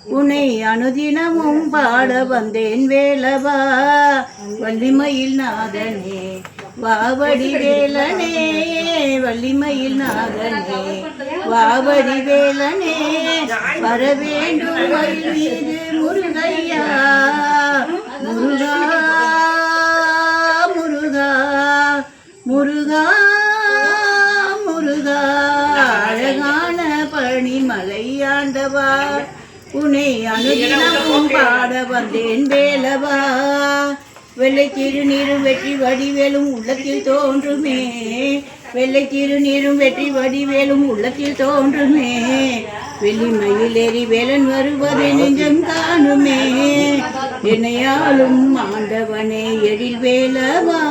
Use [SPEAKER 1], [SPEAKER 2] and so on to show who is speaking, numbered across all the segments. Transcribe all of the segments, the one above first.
[SPEAKER 1] உன்னை அனுதினமும் பாட வந்தேன் வேலவா. வள்ளிமயில் நாதனே வாவடி வேலனே, வள்ளிமயில் நாதனே வாவடி வேலனே, வரவேண்டும் மயில் மீது முருகையா. முருகா முருகா முருகா முருகா, அழகான பழனிமலை ஆண்டவா. உன்னை அனுதினமும் பாட வந்தேன் வேலவா. வெள்ளை திருநீரும் வெற்றி வடிவேலும் உள்ளத்தில் தோன்றுமே, வெள்ளை திருநீரும் வெற்றி வடிவேலும் உள்ளத்தில் தோன்றுமே, வெள்ளிமயில் ஏறி வேலன் வருவதை நெஞ்சம் காணுமே. என்னையாலும் ஆண்டவனே எழில் வேலவா,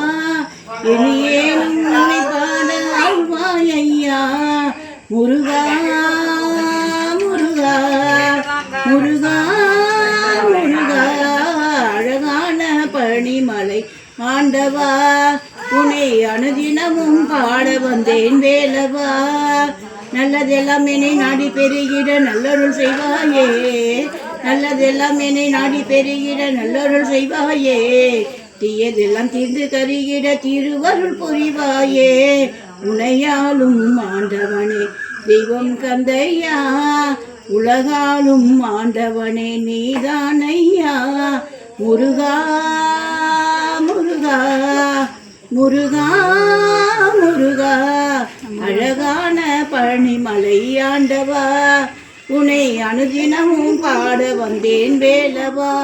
[SPEAKER 1] இனியேனும் உன்னை பாட அருள்வாயையா. முருகா முருகா முருகா முருகா, அழகான பழனிமலை ஆண்டவா. உன்னை அனுதினமும் பாட வந்தேன் வேலவா. நல்லதெல்லாம் என்னை நாடி பெருகிட நல்லருள் செய்வாயே, நல்லதெல்லாம் என்னை நாடி பெருகிட நல்லருள் செய்வாயே, தீயதெல்லாம் தீர்ந்து கருகிட திருவருள் புரிவாயே. உனையாலும் ஆண்டவனே தெய்வம் கந்தையா, உலகாலும் ஆண்டவனே நீதானையா. முருகா முருகா முருகா முருகா, அழகான பழனிமலை ஆண்டவா. உன்னை அனுதினமும் பாட வந்தேன் வேலவா.